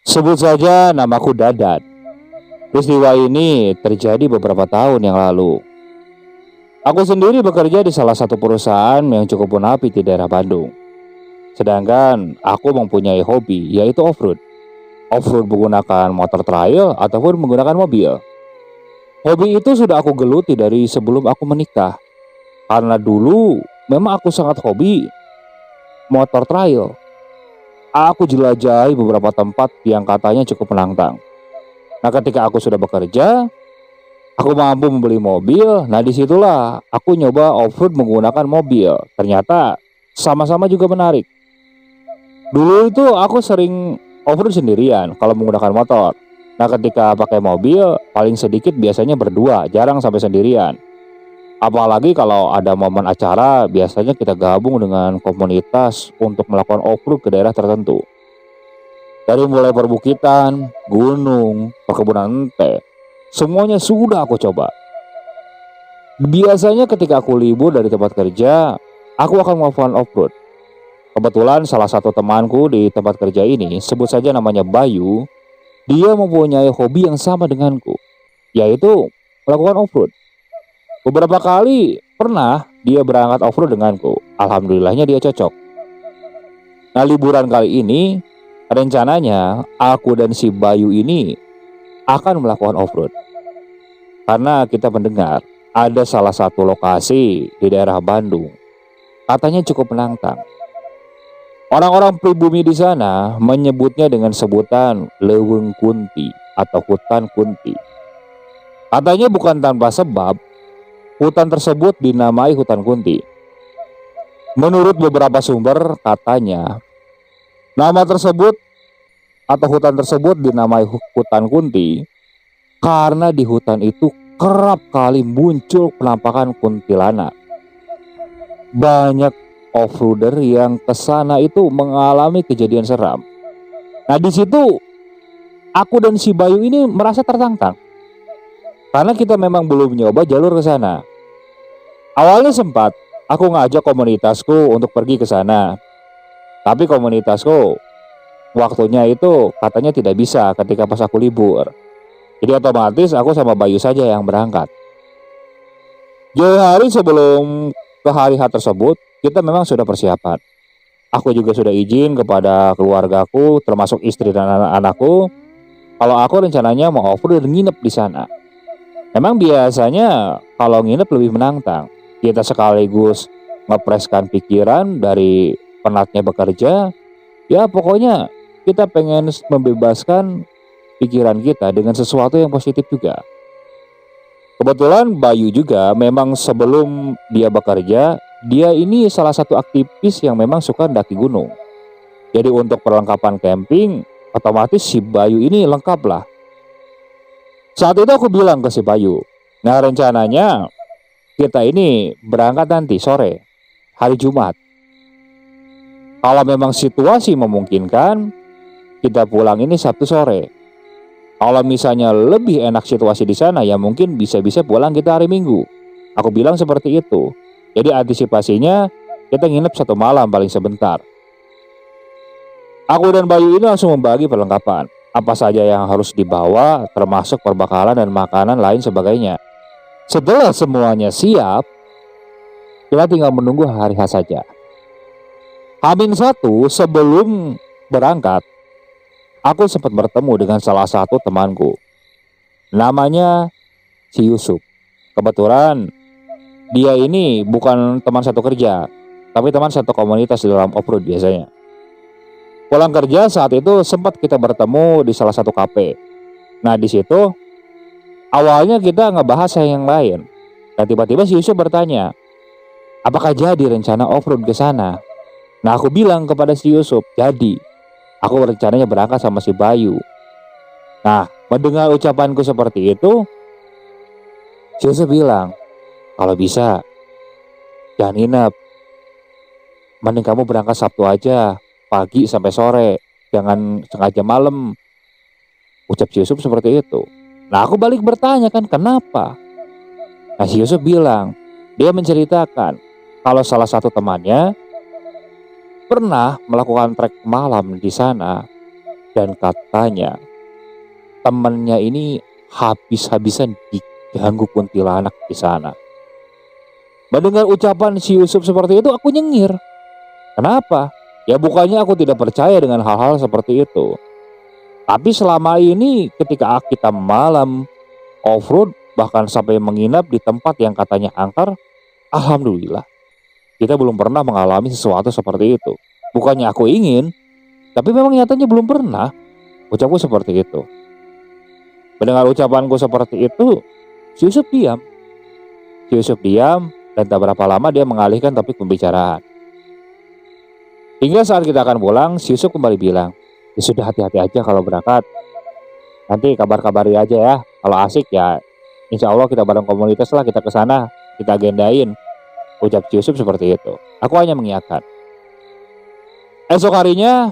Sebut saja namaku Dadat. Peristiwa ini terjadi beberapa tahun yang lalu. Aku sendiri bekerja di salah satu perusahaan yang cukup menapi di daerah Bandung. Sedangkan aku mempunyai hobi yaitu off-road. Off-road menggunakan motor trail ataupun menggunakan mobil. Hobi itu sudah aku geluti dari sebelum aku menikah. Karena dulu memang aku sangat hobi motor trail. Aku jelajahi beberapa tempat yang katanya cukup menantang. Nah, ketika aku sudah bekerja, aku mampu membeli mobil. Nah, disitulah aku nyoba off-road menggunakan mobil. Ternyata sama-sama juga menarik. Dulu itu aku sering off-road sendirian kalau menggunakan motor. Nah, ketika pakai mobil, paling sedikit biasanya berdua, jarang sampai sendirian. Apalagi kalau ada momen acara, biasanya kita gabung dengan komunitas untuk melakukan off-road ke daerah tertentu. Dari mulai perbukitan, gunung, perkebunan teh, semuanya sudah aku coba. Biasanya ketika aku libur dari tempat kerja, aku akan melakukan off-road. Kebetulan salah satu temanku di tempat kerja ini, sebut saja namanya Bayu, dia mempunyai hobi yang sama denganku, yaitu melakukan off-road. Beberapa kali pernah dia berangkat off-road denganku. Alhamdulillahnya dia cocok. Nah, liburan kali ini rencananya aku dan si Bayu ini akan melakukan off-road. Karena kita mendengar ada salah satu lokasi di daerah Bandung, katanya cukup menantang. Orang-orang pribumi di sana menyebutnya dengan sebutan Leuweung Kunti atau hutan Kunti. Katanya bukan tanpa sebab hutan tersebut dinamai hutan Kunti. Menurut beberapa sumber, katanya nama tersebut atau hutan tersebut dinamai hutan Kunti karena di hutan itu kerap kali muncul penampakan kuntilanak. Banyak off-roader yang kesana itu mengalami kejadian seram. Nah, di situ aku dan si Bayu ini merasa tertantang karena kita memang belum nyoba jalur ke sana. Awalnya sempat aku ngajak komunitasku untuk pergi ke sana. Tapi komunitasku waktunya itu katanya tidak bisa ketika pas aku libur. Jadi otomatis aku sama Bayu saja yang berangkat. Jauh hari sebelum ke hari H tersebut, kita memang sudah persiapan. Aku juga sudah izin kepada keluargaku termasuk istri dan anak-anakku kalau aku rencananya mau off-road dan nginep di sana. Memang biasanya kalau nginep lebih menantang. Kita sekaligus ngepreskan pikiran dari penatnya bekerja. Ya pokoknya kita pengen membebaskan pikiran kita dengan sesuatu yang positif juga. Kebetulan Bayu juga memang sebelum dia bekerja, dia ini salah satu aktivis yang memang suka mendaki gunung. Jadi untuk perlengkapan camping, otomatis si Bayu ini lengkap lah. Saat itu aku bilang ke si Bayu, nah rencananya kita ini berangkat nanti sore, hari Jumat. Kalau memang situasi memungkinkan, kita pulang ini Sabtu sore. Kalau misalnya lebih enak situasi di sana, ya mungkin bisa-bisa pulang kita hari Minggu. Aku bilang seperti itu. Jadi antisipasinya kita nginep satu malam paling sebentar. Aku dan Bayu ini langsung membagi perlengkapan. Apa saja yang harus dibawa, termasuk perbekalan dan makanan lain sebagainya. Setelah semuanya siap, kita tinggal menunggu hari H saja. H-1 sebelum berangkat, aku sempat bertemu dengan salah satu temanku. Namanya si Yusuf. Kebetulan dia ini bukan teman satu kerja, tapi teman satu komunitas di dalam off-road biasanya. Pulang kerja saat itu sempat kita bertemu di salah satu kafe. Nah, di situ awalnya kita ngebahas yang lain. Dan tiba-tiba si Yusuf bertanya, apakah jadi rencana off-road ke sana? Nah, aku bilang kepada si Yusuf, jadi. Aku rencananya berangkat sama si Bayu. Nah, mendengar ucapanku seperti itu, si Yusuf bilang, kalau bisa, jangan nginep. Mending kamu berangkat Sabtu aja, pagi sampai sore. Jangan sengaja malam. Ucap si Yusuf seperti itu. Nah, aku balik bertanya kan, kenapa? Nah, si Yusuf bilang, dia menceritakan kalau salah satu temannya pernah melakukan trek malam di sana dan katanya temannya ini habis-habisan diganggu kuntilanak di sana. Mendengar ucapan si Yusuf seperti itu, aku nyengir. Kenapa? Ya bukannya aku tidak percaya dengan hal-hal seperti itu. Tapi selama ini ketika kita malam off-road bahkan sampai menginap di tempat yang katanya angker, alhamdulillah kita belum pernah mengalami sesuatu seperti itu. Bukannya aku ingin, tapi memang nyatanya belum pernah. Ucapku seperti itu. Mendengar ucapanku seperti itu, si Yusuf diam. Si Yusuf diam dan tak berapa lama dia mengalihkan topik pembicaraan. Hingga saat kita akan pulang, si Yusuf kembali bilang, ya sudah, hati-hati aja kalau berangkat. Nanti kabar-kabari aja ya. Kalau asik ya, insya Allah kita bareng komunitas lah, kita ke sana, kita agendain. Ucap si Yusuf seperti itu. Aku hanya mengiyakan. Esok harinya,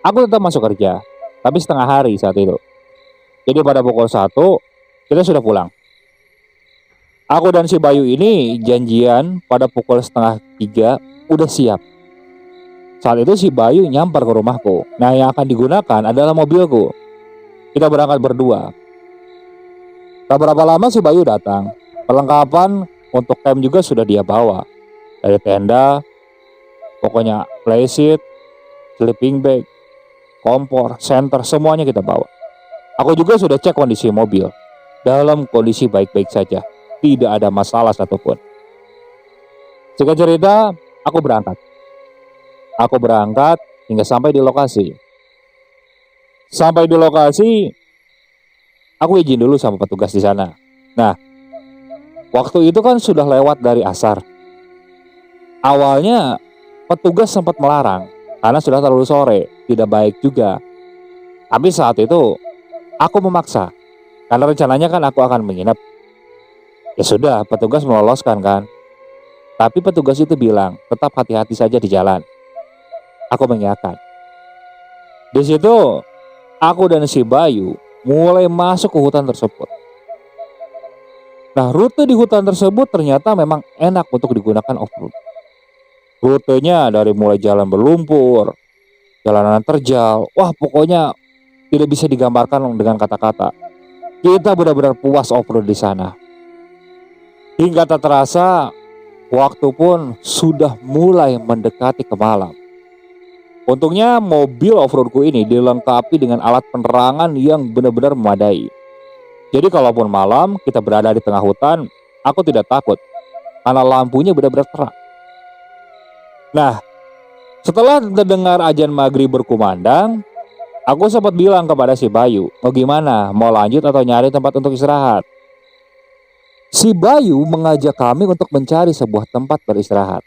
aku tetap masuk kerja, tapi setengah hari saat itu. Jadi pada pukul 1, kita sudah pulang. Aku dan si Bayu ini janjian pada pukul setengah 3 udah siap. Saat itu si Bayu nyamper ke rumahku. Nah, yang akan digunakan adalah mobilku. Kita berangkat berdua. Tak berapa lama si Bayu datang. Perlengkapan untuk camp juga sudah dia bawa. Dari tenda, pokoknya playseat, sleeping bag, kompor, senter, semuanya kita bawa. Aku juga sudah cek kondisi mobil. Dalam kondisi baik-baik saja. Tidak ada masalah satupun. Singkat cerita, aku berangkat. Aku berangkat hingga sampai di lokasi. Sampai di lokasi, aku izin dulu sama petugas di sana. Nah, waktu itu kan sudah lewat dari asar. Awalnya petugas sempat melarang karena sudah terlalu sore, tidak baik juga. Tapi saat itu aku memaksa karena rencananya kan aku akan menginap. Ya sudah, petugas meloloskan kan. Tapi petugas itu bilang, tetap hati-hati saja di jalan. Aku mengiyakan. Di situ, aku dan si Bayu mulai masuk ke hutan tersebut. Nah, rute di hutan tersebut ternyata memang enak untuk digunakan off-road. Rutenya dari mulai jalan berlumpur, jalanan terjal, wah pokoknya tidak bisa digambarkan dengan kata-kata. Kita benar-benar puas off-road di sana. Hingga tak terasa, waktu pun sudah mulai mendekati ke malam. Untungnya mobil off-roadku ini dilengkapi dengan alat penerangan yang benar-benar memadai. Jadi kalaupun malam kita berada di tengah hutan, aku tidak takut karena lampunya benar-benar terang. Nah, setelah terdengar azan maghrib berkumandang, aku sempat bilang kepada si Bayu, mau gimana, mau lanjut atau nyari tempat untuk istirahat? Si Bayu mengajak kami untuk mencari sebuah tempat beristirahat.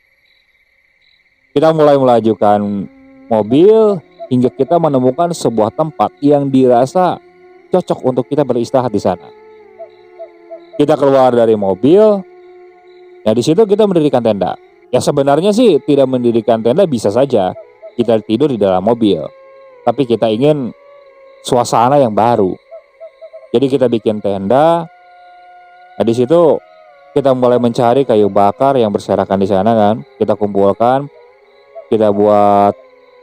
Kita mulai melajukan mobil hingga kita menemukan sebuah tempat yang dirasa cocok untuk kita beristirahat di sana. Kita keluar dari mobil, ya di situ kita mendirikan tenda. Ya sebenarnya sih tidak mendirikan tenda bisa saja kita tidur di dalam mobil, tapi kita ingin suasana yang baru. Jadi kita bikin tenda. Nah di situ kita mulai mencari kayu bakar yang berserakan di sana kan. Kita kumpulkan, kita buat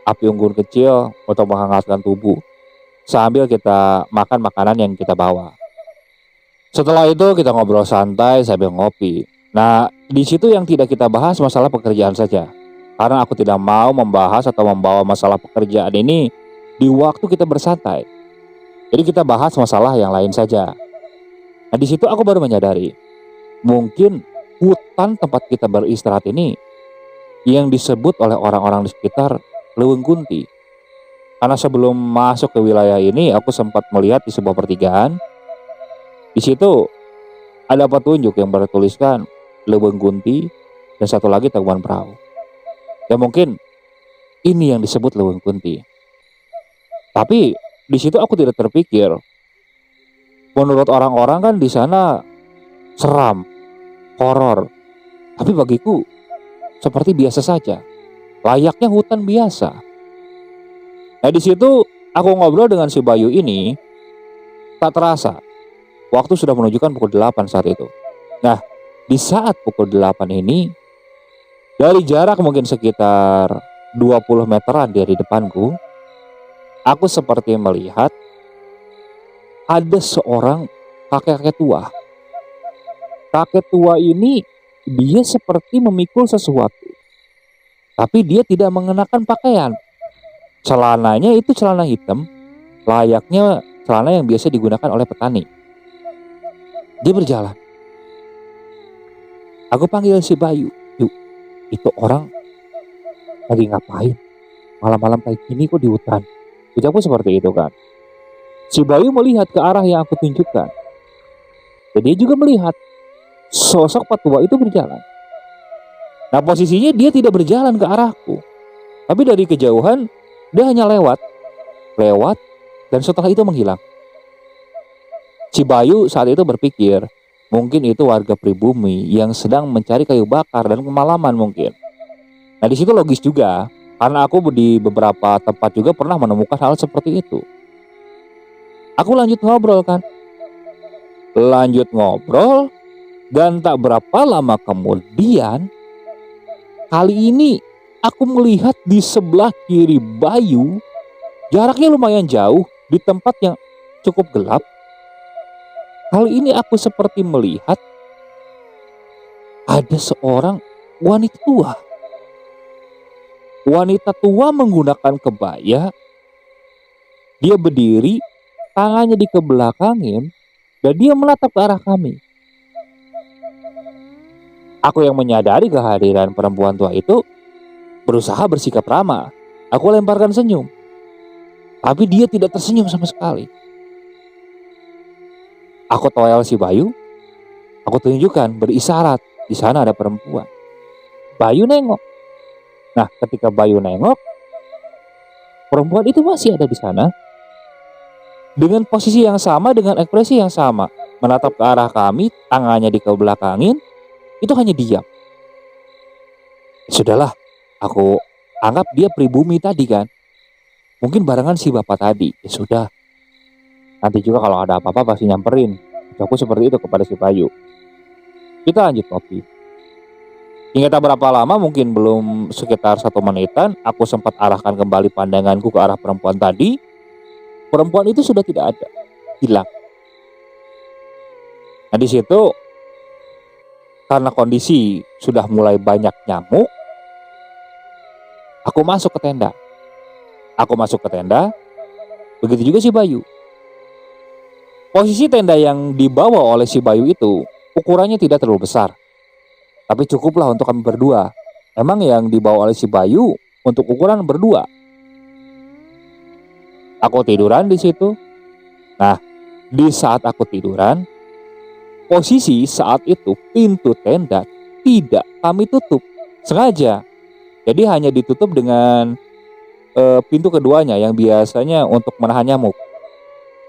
api unggun kecil untuk menghangatkan tubuh sambil kita makan makanan yang kita bawa. Setelah itu kita ngobrol santai sambil ngopi. Nah di situ yang tidak kita bahas masalah pekerjaan saja, karena aku tidak mau membahas atau membawa masalah pekerjaan ini di waktu kita bersantai. Jadi kita bahas masalah yang lain saja. Nah di situ aku baru menyadari, mungkin hutan tempat kita beristirahat ini yang disebut oleh orang-orang di sekitar Leuweung Kunti. Karena sebelum masuk ke wilayah ini, aku sempat melihat di sebuah pertigaan. Di situ ada petunjuk yang bertuliskan Leuweung Kunti dan satu lagi Tangkuban Perahu. Ya mungkin ini yang disebut Leuweung Kunti. Tapi di situ aku tidak terpikir. Menurut orang-orang kan di sana seram, horor. Tapi bagiku seperti biasa saja, layaknya hutan biasa. Nah di situ aku ngobrol dengan si Bayu ini, tak terasa waktu sudah menunjukkan pukul 8 saat itu. Nah di saat pukul 8 ini, Dari jarak mungkin sekitar 20 meteran dari depanku, aku seperti melihat ada seorang kakek-kakek tua. Kakek tua ini dia seperti memikul sesuatu, tapi dia tidak mengenakan pakaian. Celananya itu celana hitam, layaknya celana yang biasa digunakan oleh petani. Dia berjalan. Aku panggil si Bayu. Yuk, itu orang lagi ngapain? Malam-malam kayak gini kok di hutan? Ucapku seperti itu kan. Si Bayu melihat ke arah yang aku tunjukkan. Dan dia juga melihat sosok petua itu berjalan. Nah, posisinya dia tidak berjalan ke arahku, tapi dari kejauhan dia hanya lewat, dan setelah itu menghilang. Si Bayu saat itu berpikir, mungkin itu warga pribumi yang sedang mencari kayu bakar dan kemalaman mungkin. Nah, di situ logis juga, karena aku di beberapa tempat juga pernah menemukan hal seperti itu. Aku lanjut ngobrol kan. Lanjut ngobrol, dan tak berapa lama kemudian, kali ini aku melihat di sebelah kiri Bayu, jaraknya lumayan jauh di tempat yang cukup gelap. Kali ini aku seperti melihat ada seorang wanita tua. Wanita tua menggunakan kebaya. Dia berdiri, tangannya dikebelakangin, dan dia menatap ke arah kami. Aku yang menyadari kehadiran perempuan tua itu berusaha bersikap ramah. Aku lemparkan senyum, tapi dia tidak tersenyum sama sekali. Aku toel si Bayu, aku tunjukkan berisyarat di sana ada perempuan. Bayu nengok. Nah, ketika Bayu nengok, perempuan itu masih ada di sana dengan posisi yang sama, dengan ekspresi yang sama, menatap ke arah kami, tangannya dikebelakangin. Itu hanya diam. Sudahlah, aku anggap dia pribumi tadi kan. Mungkin barengan si bapak tadi. Ya sudah, nanti juga kalau ada apa-apa pasti nyamperin. Aku seperti itu kepada si Bayu. Kita lanjut kopi. Hingga tak berapa lama, mungkin belum sekitar 1 menitan, aku sempat arahkan kembali pandanganku ke arah perempuan tadi. Perempuan itu sudah tidak ada, hilang. Nah, di situ karena kondisi sudah mulai banyak nyamuk, aku masuk ke tenda. Begitu juga si Bayu. Posisi tenda yang dibawa oleh si Bayu itu ukurannya tidak terlalu besar, tapi cukuplah untuk kami berdua. Emang yang dibawa oleh si Bayu untuk ukuran berdua. Aku tiduran di situ. Nah, di saat aku tiduran, posisi saat itu pintu tenda tidak kami tutup sengaja. Jadi hanya ditutup dengan pintu keduanya yang biasanya untuk menahan nyamuk.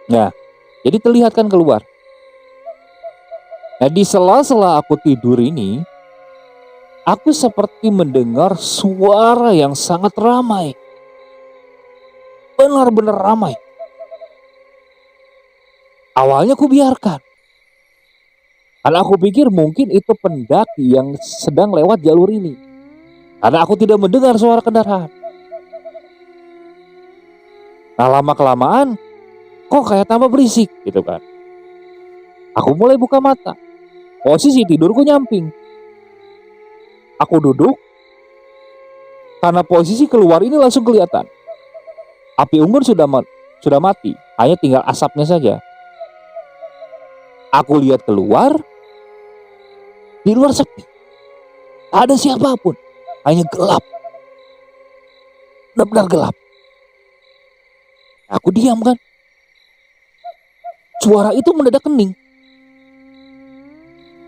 Nah, jadi terlihat kan keluar. Nah, di sela-sela aku tidur ini, aku seperti mendengar suara yang sangat ramai. Benar-benar ramai. Awalnya aku biarkan. Karena aku pikir mungkin itu pendaki yang sedang lewat jalur ini. Karena aku tidak mendengar suara kendaraan. Nah, lama-kelamaan kok kayak tambah berisik gitu kan. Aku mulai buka mata. Posisi tidurku nyamping. Aku duduk. Karena posisi keluar ini langsung kelihatan. Api unggun sudah mati. Hanya tinggal asapnya saja. Aku lihat keluar. Di luar sepi. Tak ada siapapun. Hanya gelap. Benar-benar gelap. Aku diam kan. Suara itu mendadak hening.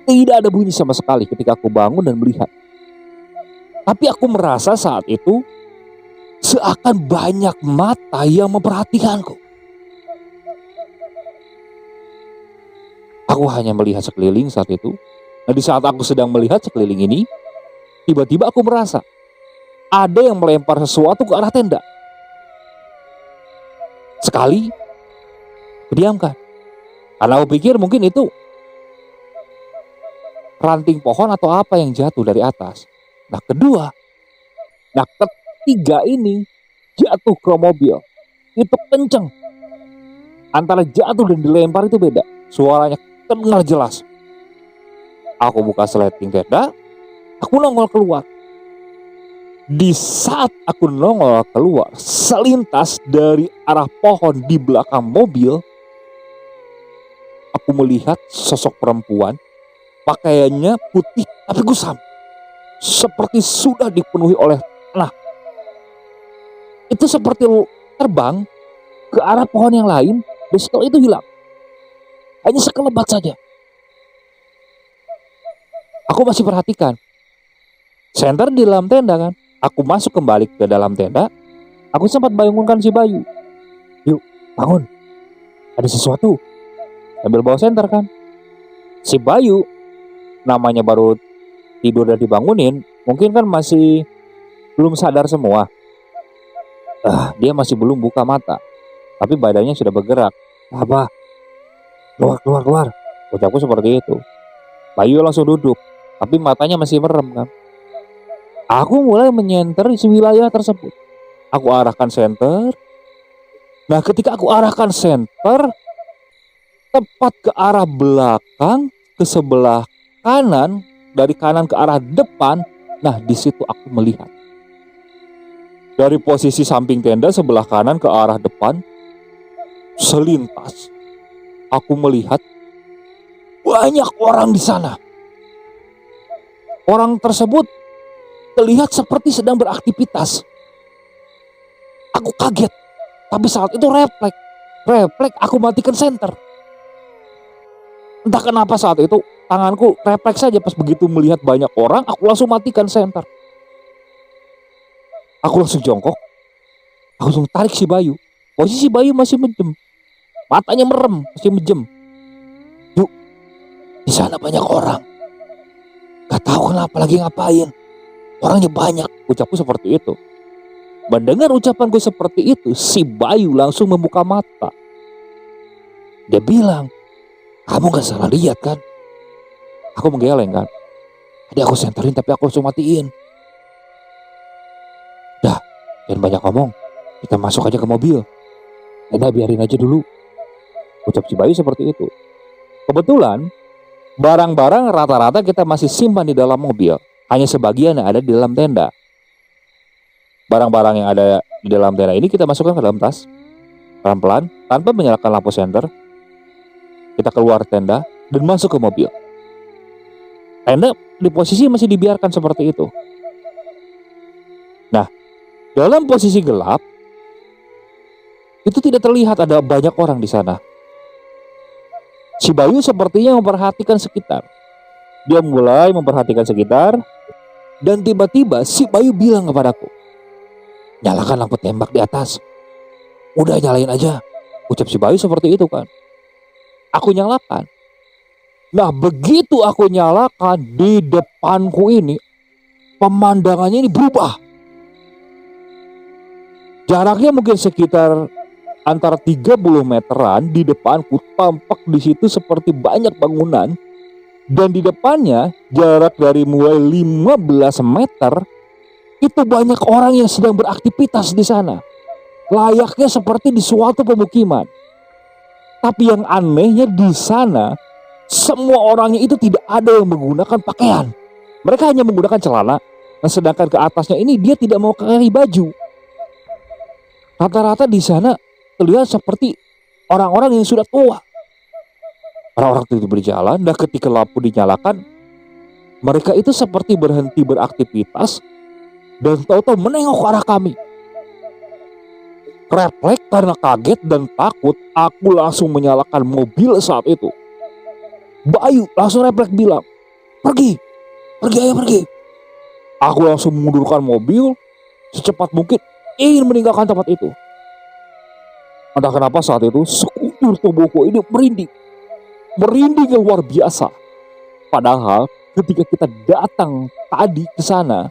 Tidak ada bunyi sama sekali ketika aku bangun dan melihat. Tapi aku merasa saat itu seakan banyak mata yang memperhatikanku. Aku hanya melihat sekeliling saat itu. Nah, di saat aku sedang melihat sekeliling ini, tiba-tiba aku merasa ada yang melempar sesuatu ke arah tenda. Sekali, diamkan. Karena aku pikir mungkin itu ranting pohon atau apa yang jatuh dari atas. Nah kedua, nah ketiga ini jatuh ke mobil. Itu kenceng. Antara jatuh dan dilempar itu beda. Suaranya terdengar jelas. Aku buka sliding tenda, aku nongol keluar. Di saat aku nongol keluar, selintas dari arah pohon di belakang mobil, aku melihat sosok perempuan, pakaiannya putih tapi gusam, seperti sudah dipenuhi oleh tanah. Itu seperti terbang ke arah pohon yang lain, dan setelah itu hilang. Hanya sekelebat saja. Aku masih perhatikan. Senter di dalam tenda kan. Aku masuk kembali ke dalam tenda. Aku sempat bangunkan si Bayu. Yuk, bangun. Ada sesuatu. Sambil bawa senter kan. Si Bayu, namanya baru tidur dan dibangunin, mungkin kan masih belum sadar semua. Dia masih belum buka mata. Tapi badannya sudah bergerak. Apa? Keluar. Ucapku seperti itu. Bayu langsung duduk. Tapi matanya masih merem kan. Aku mulai menyenter di wilayah tersebut. Aku arahkan senter. Nah ketika aku arahkan senter tepat ke arah belakang, ke sebelah kanan, dari kanan ke arah depan. Nah di situ aku melihat. Dari posisi samping tenda sebelah kanan ke arah depan, selintas aku melihat banyak orang di sana. Orang tersebut terlihat seperti sedang beraktivitas. Aku kaget, tapi saat itu refleks aku matikan senter. Entah kenapa saat itu tanganku refleks saja pas begitu melihat banyak orang, aku langsung matikan senter. Aku langsung jongkok, aku langsung tarik si Bayu. Posisi Bayu masih menjem, matanya merem, masih menjem. Yuk, di sana banyak orang. Gak tahu kenapa lagi ngapain. Orangnya banyak. Ucapku seperti itu. Mendengar ucapanku seperti itu, si Bayu langsung membuka mata. Dia bilang, kamu gak salah lihat kan? Aku menggeleng kan. Tadi aku senterin tapi aku langsung matiin. Dah, jangan banyak ngomong. Kita masuk aja ke mobil. Udah biarin aja dulu. Ucap si Bayu seperti itu. Kebetulan barang-barang rata-rata kita masih simpan di dalam mobil. Hanya sebagian yang ada di dalam tenda. Barang-barang yang ada di dalam tenda ini kita masukkan ke dalam tas. Pelan-pelan, tanpa menyalakan lampu senter. Kita keluar tenda dan masuk ke mobil. Tenda di posisi masih dibiarkan seperti itu. Nah, dalam posisi gelap, itu tidak terlihat ada banyak orang di sana. Si Bayu sepertinya memperhatikan sekitar. Dia mulai memperhatikan sekitar. Dan tiba-tiba si Bayu bilang kepadaku, nyalakan lampu tembak di atas. Udah nyalain aja. Ucap si Bayu seperti itu kan. Aku nyalakan. Nah begitu aku nyalakan, di depanku ini pemandangannya ini berubah. Jaraknya mungkin sekitar antara 30 meteran. Di depanku tampak di situ seperti banyak bangunan. Dan di depannya jarak dari mulai 15 meter itu banyak orang yang sedang beraktivitas di sana. Layaknya seperti di suatu pemukiman. Tapi yang anehnya di sana semua orangnya itu tidak ada yang menggunakan pakaian. Mereka hanya menggunakan celana. Nah, sedangkan ke atasnya ini dia tidak mau pakai baju. Rata-rata di sana terlihat seperti orang-orang yang sudah tua. Orang-orang itu berjalan dan ketika lampu dinyalakan, mereka itu seperti berhenti beraktivitas dan tahu-tahu menengok ke arah kami. Refleks karena kaget dan takut, aku langsung menyalakan mobil saat itu. Bayu langsung refleks bilang, pergi ayo pergi. Aku langsung mengundurkan mobil secepat mungkin ingin meninggalkan tempat itu. Entah kenapa saat itu sekujur tubuhku ini merinding yang luar biasa. Padahal ketika kita datang tadi ke sana,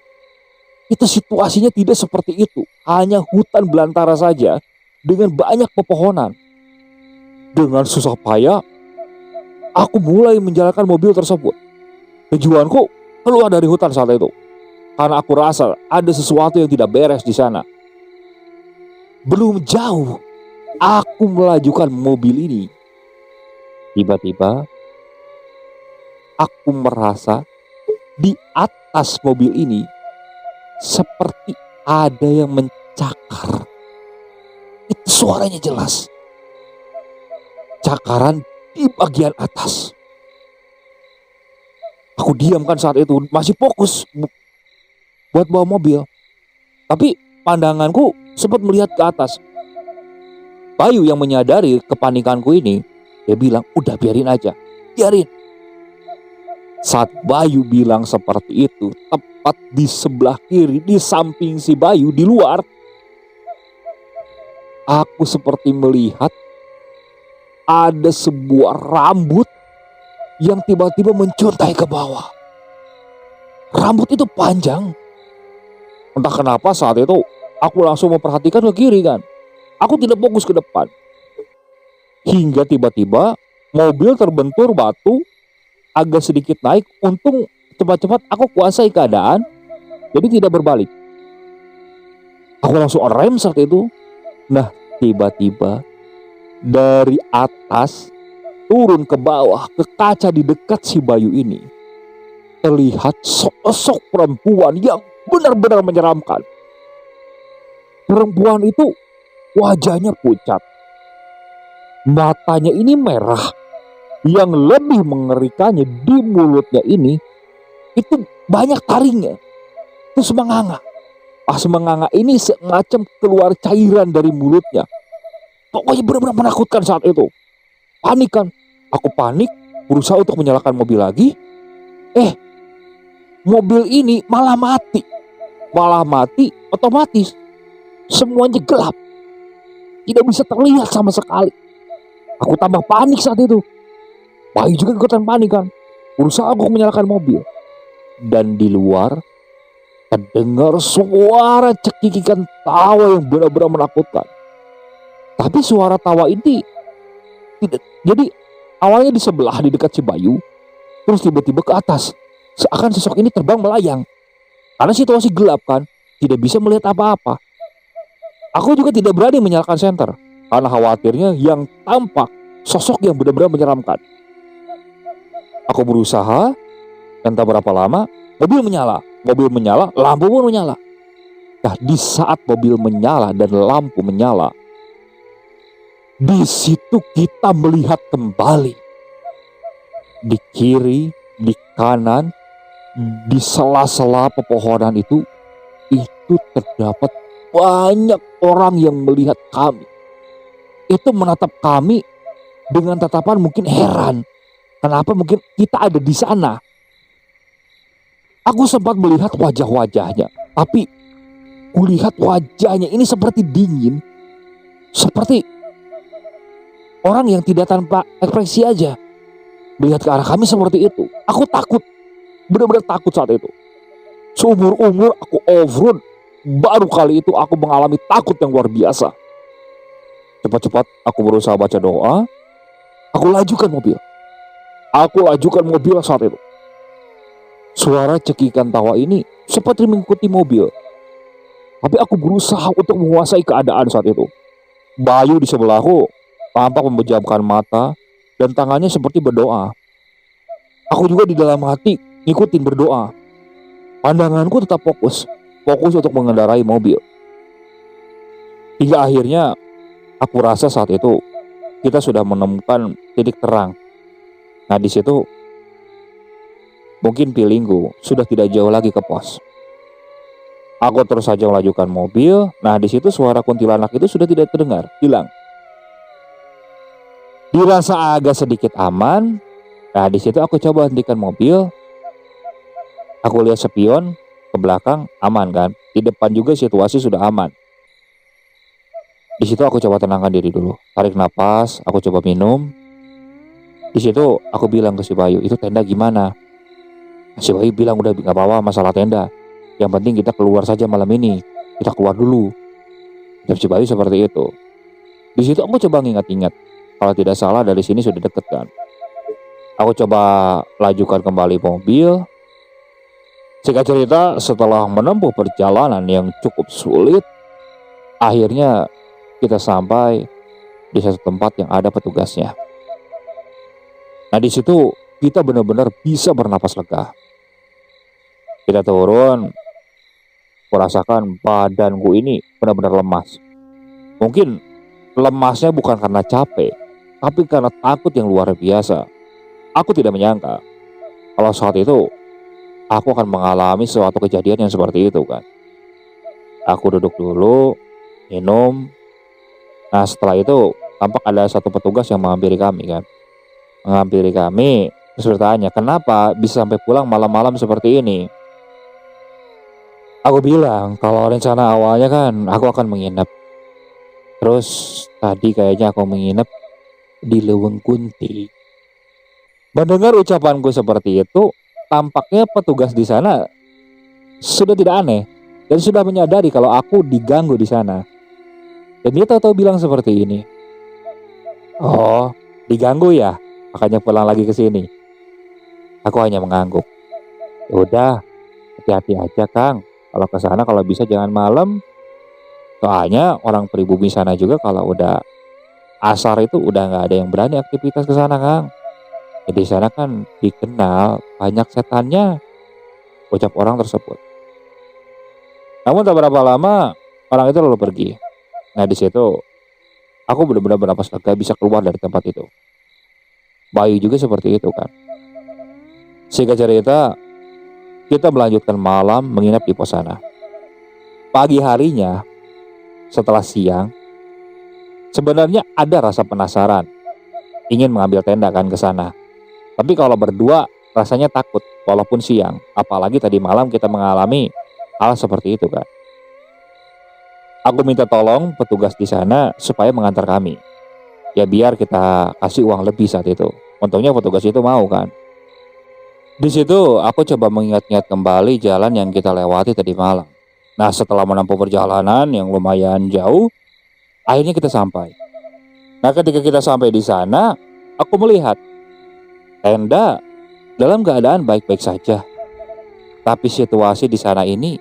itu situasinya tidak seperti itu. Hanya hutan belantara saja dengan banyak pepohonan. Dengan susah payah, aku mulai menjalankan mobil tersebut. Tujuanku keluar dari hutan saat itu. karena aku rasa ada sesuatu yang tidak beres di sana. Belum jauh, aku melajukan mobil ini. Tiba-tiba, aku merasa di atas mobil ini seperti ada yang mencakar. Itu suaranya jelas. Cakaran di bagian atas. Aku diam kan saat itu, masih fokus buat bawa mobil. Tapi pandanganku sempat melihat ke atas. Bayu yang menyadari kepanikanku ini, dia bilang, udah biarin aja, biarin. Saat Bayu bilang seperti itu, tepat di sebelah kiri, di samping si Bayu, di luar, aku seperti melihat ada sebuah rambut yang tiba-tiba mencuntai ke bawah. Rambut itu panjang. Entah kenapa saat itu aku langsung memperhatikan ke kiri kan. Aku tidak fokus ke depan. Hingga tiba-tiba mobil terbentur batu, agak sedikit naik. Untung cepat-cepat aku kuasai keadaan, jadi tidak berbalik. Aku langsung rem saat itu. Nah, tiba-tiba dari atas turun ke bawah, ke kaca di dekat si Bayu ini, terlihat sosok perempuan yang benar-benar menyeramkan. Perempuan itu wajahnya pucat, matanya ini merah. Yang lebih mengerikannya, di mulutnya ini itu banyak taringnya. Itu semanganga. Semanganga ini semacam keluar cairan dari mulutnya. Pokoknya benar-benar menakutkan saat itu. Panik kan. Aku panik, berusaha untuk menyalakan mobil lagi. Mobil ini malah mati. Malah mati otomatis. Semuanya gelap. Tidak bisa terlihat sama sekali. Aku tambah panik saat itu. Bayu juga ikutan panik kan. Berusaha aku menyalakan mobil. Dan di luar terdengar suara cekikikan tawa yang benar-benar menakutkan. Tapi suara tawa ini tidak. Jadi awalnya di sebelah, di dekat si Bayu, terus tiba-tiba ke atas. Seakan sosok ini terbang melayang. Karena situasi gelap kan, tidak bisa melihat apa-apa. Aku juga tidak berani menyalakan senter, karena khawatirnya yang tampak sosok yang benar-benar menyeramkan. Aku berusaha, entah berapa lama, mobil menyala. Mobil menyala, lampu pun menyala. Nah, di saat mobil menyala dan lampu menyala, di situ kita melihat kembali. Di kiri, di kanan, di sela-sela pepohonan itu terdapat banyak orang yang melihat kami. Itu menatap kami dengan tatapan mungkin heran. Kenapa mungkin kita ada di sana? Aku sempat melihat wajah-wajahnya, tapi kulihat wajahnya ini seperti dingin, seperti orang yang tidak tanpa ekspresi aja. Melihat ke arah kami seperti itu. Aku takut, benar-benar takut saat itu. Seumur-umur aku off-road, baru kali itu aku mengalami takut yang luar biasa. Cepat-cepat aku berusaha baca doa. Aku lajukan mobil. Saat itu. Suara cekikan tawa ini seperti mengikuti mobil. Tapi aku berusaha untuk menguasai keadaan saat itu. Bayu di sebelahku tampak memejamkan mata dan tangannya seperti berdoa. Aku juga di dalam hati ngikutin berdoa. Pandanganku tetap fokus untuk mengendarai mobil. Hingga akhirnya aku rasa saat itu kita sudah menemukan titik terang. Nah, di situ mungkin feelingku sudah tidak jauh lagi ke pos. Aku terus saja melajukan mobil. Nah, di situ suara kuntilanak itu sudah tidak terdengar, hilang. Dirasa agak sedikit aman. Nah, di situ aku coba hentikan mobil. Aku lihat spion ke belakang, aman kan? Di depan juga situasi sudah aman. Di situ aku coba tenangkan diri dulu. Tarik napas, aku coba minum. Di situ aku bilang ke si Bayu, itu tenda gimana? Si Bayu bilang udah gak apa-apa masalah tenda. Yang penting kita keluar saja malam ini. Kita keluar dulu. Dan si Bayu seperti itu. Di situ aku coba ingat-ingat. Kalau tidak salah dari sini sudah deket kan. Aku coba lajukan kembali mobil. Singkat cerita, setelah menempuh perjalanan yang cukup sulit, akhirnya kita sampai di satu tempat yang ada petugasnya. Nah, di situ kita benar-benar bisa bernapas lega. Kita turun, kurasakan badanku ini benar-benar lemas. Mungkin lemasnya bukan karena capek, tapi karena takut yang luar biasa. Aku tidak menyangka kalau saat itu aku akan mengalami suatu kejadian yang seperti itu kan. Aku duduk dulu, minum. Nah, setelah itu tampak ada satu petugas yang menghampiri kami kan. Menghampiri kami, terus bertanya, kenapa bisa sampai pulang malam-malam seperti ini? Aku bilang kalau rencana awalnya kan aku akan menginap. Terus tadi kayaknya aku menginap di Leweng Kunti. Mendengar ucapanku seperti itu, tampaknya petugas di sana sudah tidak aneh dan sudah menyadari kalau aku diganggu di sana. Dan dia tahu-tahu bilang seperti ini. Oh, diganggu ya? Makanya pulang lagi ke sini. Aku hanya mengangguk. Udah, hati-hati aja Kang. Kalau ke sana kalau bisa jangan malam. Soalnya orang pribumi sana juga kalau udah asar itu udah nggak ada yang berani aktivitas ke sana Kang. Jadi di sana kan dikenal banyak setannya, ucap orang tersebut. Namun tak berapa lama orang itu lalu pergi. Nah, di situ aku benar-benar bernapas lega bisa keluar dari tempat itu. Bayu juga seperti itu kan. Singkat cerita, kita melanjutkan malam menginap di pos sana. Pagi harinya, setelah siang, sebenarnya ada rasa penasaran, ingin mengambil tenda kan ke sana. Tapi kalau berdua rasanya takut walaupun siang, apalagi tadi malam kita mengalami hal seperti itu kan. Aku minta tolong petugas di sana supaya mengantar kami. Ya biar kita kasih uang lebih saat itu. Untungnya petugas itu mau kan. Di situ aku coba mengingat-ingat kembali jalan yang kita lewati tadi malam. Nah, setelah menempuh perjalanan yang lumayan jauh, akhirnya kita sampai. Nah, ketika kita sampai di sana, aku melihat tenda dalam keadaan baik-baik saja. Tapi situasi di sana ini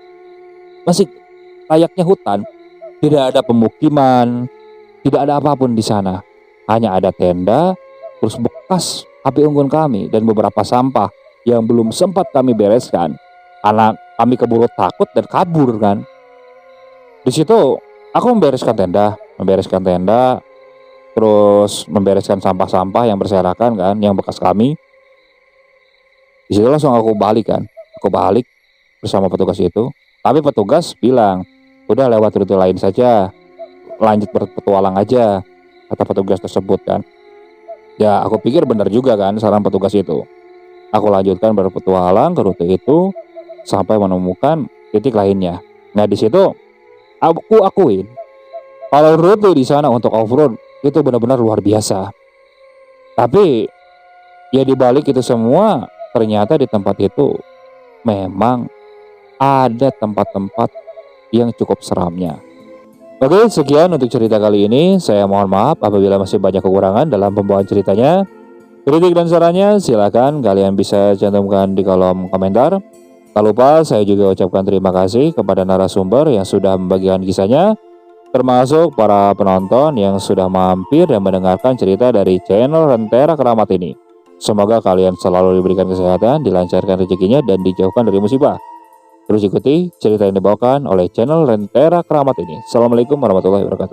masih layaknya hutan. Tidak ada pemukiman, tidak ada apapun di sana. Hanya ada tenda, terus bekas api unggun kami dan beberapa sampah yang belum sempat kami bereskan. Karena kami keburu takut dan kabur kan. Di situ aku membereskan tenda, terus membereskan sampah-sampah yang berserakan kan, yang bekas kami. Di situ langsung aku balik kan, aku balik bersama petugas itu. Tapi petugas bilang, udah lewat rute lain saja, lanjut berpetualang aja, kata petugas tersebut kan. Ya aku pikir benar juga kan saran petugas itu. Aku lanjutkan berpetualang ke rute itu sampai menemukan titik lainnya. Nah, di situ aku akuin kalau rute di sana untuk off-road itu benar-benar luar biasa. Tapi ya di balik itu semua ternyata di tempat itu memang ada tempat-tempat yang cukup seramnya. Oke, sekian untuk cerita kali ini. Saya mohon maaf apabila masih banyak kekurangan dalam pembawaan ceritanya. Kritik dan sarannya silakan kalian bisa cantumkan di kolom komentar. Tak lupa saya juga ucapkan terima kasih kepada narasumber yang sudah membagikan kisahnya, termasuk para penonton yang sudah mampir dan mendengarkan cerita dari channel Rentera Keramat ini. Semoga kalian selalu diberikan kesehatan, dilancarkan rezekinya, dan dijauhkan dari musibah. Terus ikuti cerita yang dibawakan oleh channel Rentera Keramat ini. Assalamualaikum warahmatullahi wabarakatuh.